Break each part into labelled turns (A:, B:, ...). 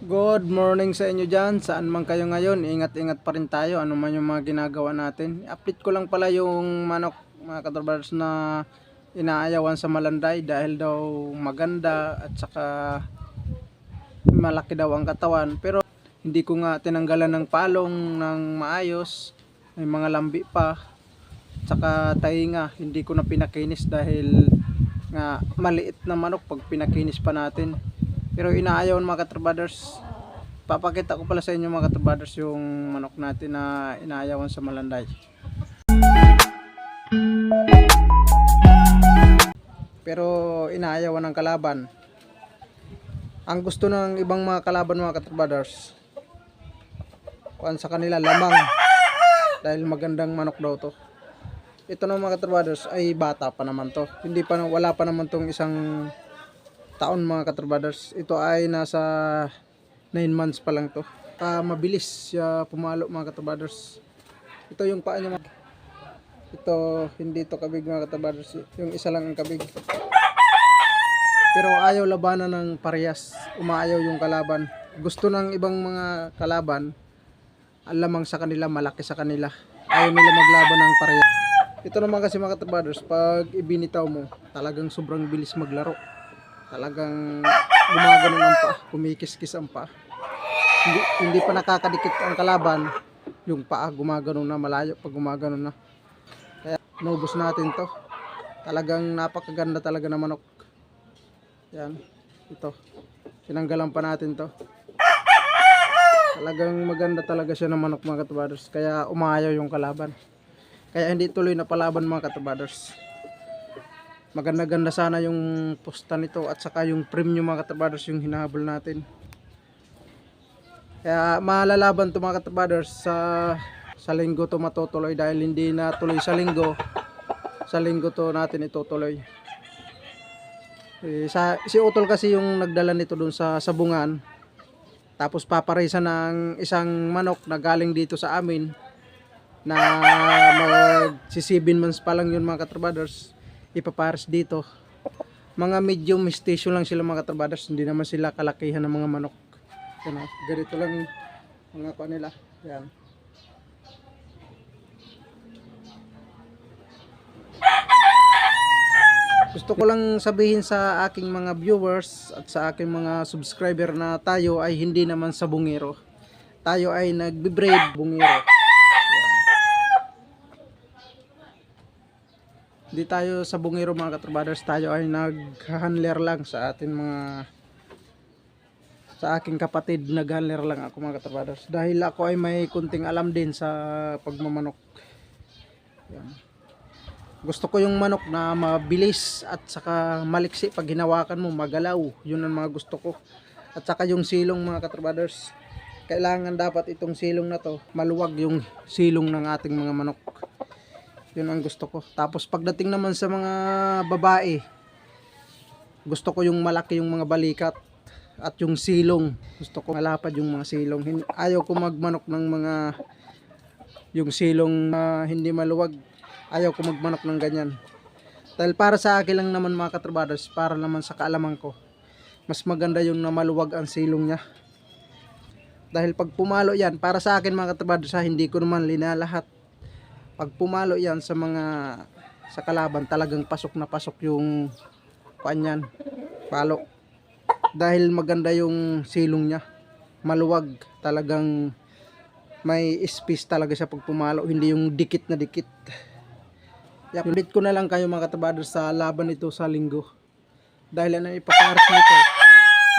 A: Good morning sa inyo dyan, saan man kayo ngayon, ingat-ingat pa rin tayo, ano man yung mga ginagawa natin. Update ko lang pala yung manok mga katrabaders na inaayawan sa Malanday dahil daw maganda at saka malaki daw ang katawan. Pero hindi ko nga tinanggalan ng palong ng maayos, may mga lambi pa, at saka tainga, hindi ko na pinakinis dahil nga maliit na manok pag pinakinis pa natin. Pero inaayawan mga katrabaders. Papakita ko pala sa inyo mga katrabaders yung manok natin na inaayawan sa Malanday. Pero inaayawan ng kalaban. Ang gusto ng ibang mga kalaban mga katrabaders, kuan sa kanila lamang dahil magandang manok daw to. Ito na mga katrabaders ay bata pa naman to. Wala pa naman tong isang taon mga katrabaders. Ito ay nasa 9 months pa lang to. Mabilis siya pumalo mga katrabaders. Ito yung paa niya. Ito hindi to kabig mga katrabaders. Yung isa lang ang kabig. Pero ayaw labanan ng parehas. Umaayaw yung kalaban. Gusto ng ibang mga kalaban, ang lamang sa kanila, malaki sa kanila. Ayaw nila maglaban ng parehas. Ito naman kasi mga katrabaders, pag ibinitaw mo, talagang sobrang bilis maglaro. Talagang gumagano ng paa, kumikis-kis ang paa. Hindi pa nakakadikit ang kalaban, yung paa gumagano na, malayo pag gumagano na. Kaya naubos natin to. Talagang napakaganda talaga na manok. Yan, ito. Tinanggalan pa natin to. Talagang maganda talaga siya ng manok mga katrabaders. Kaya umayaw yung kalaban. Kaya hindi tuloy na palaban mga katrabaders. Maganda-ganda sana yung posta nito at saka yung premium mga katrabaders yung hinahabol natin. Kaya malalaban to mga katrabaders sa linggo to matutuloy dahil hindi na tuloy sa linggo to natin itutuloy. Si Utol kasi yung nagdala nito dun sa sabungan, tapos paparisa ng isang manok na galing dito sa amin na si 7 months pa lang yun mga katrabaders, ipapares dito. Mga medium station lang sila mga katrabaders, hindi naman sila kalakihan ng mga manok. Yan, ganito lang mga kuha nila. Yan. Gusto ko lang sabihin sa aking mga viewers at sa aking mga subscriber na tayo ay hindi naman sa bungero. Tayo ay nagbe-breed bungero. Hindi tayo sa bungero mga katrabaders, tayo ay nag-handler lang sa aking kapatid, nag-handler lang ako mga katrabaders. Dahil ako ay may kunting alam din sa pagmamanok. Yan. Gusto ko yung manok na mabilis at saka maliksi pag hinawakan mo, magalaw. Yun ang mga gusto ko. At saka yung silong mga katrabaders. Kailangan dapat itong silong na to, maluwag yung silong ng ating mga manok. Yun ang gusto ko. Tapos pagdating naman sa mga babae, gusto ko yung malaki yung mga balikat at yung silong. Gusto ko malapad yung mga silong. Ayaw ko magmanok ng mga yung silong na hindi maluwag. Ayaw ko magmanok ng ganyan. Dahil para sa akin lang naman mga katrabaders, para naman sa kaalaman ko, mas maganda yung na maluwag ang silong niya. Dahil pag pumalo yan, para sa akin mga katrabaders, hindi ko naman linalahat. Pag pumalo yan sa kalaban, talagang pasok na pasok yung kanyan, palo. Dahil maganda yung silong niya, maluwag, talagang may space talaga siya pag pumalo, hindi yung dikit na dikit. Ulit ko na lang kayo mga katrabaders sa laban nito sa linggo. Dahil ano ipapares nito,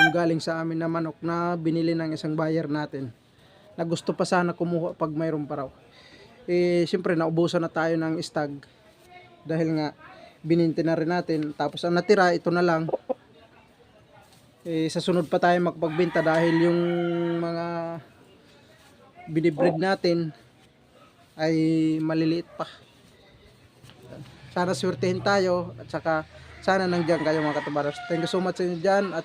A: yung galing sa amin na manok na binili ng isang buyer natin, na gusto pa sana kumuha pag mayroon pa raw. Siyempre naubusan na tayo ng stag dahil nga bininti na rin natin, tapos ang natira ito na lang. Sa sunod pa tayo magpagbenta dahil yung mga binibreed natin ay maliliit pa. Sana swertehin tayo at saka sana nandiyan kayo mga katrabaders. Thank you so much sa inyo dyan at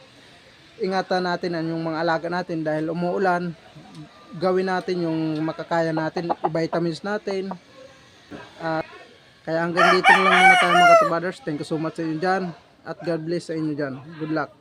A: ingatan natin ang yung mga alaga natin dahil umuulan. Gawin natin yung makakaya natin, i-vitamins natin. Kaya hanggang dito lang muna tayo mga katrabaders. Thank you so much sa inyo dyan at God bless sa inyo dyan. Good luck.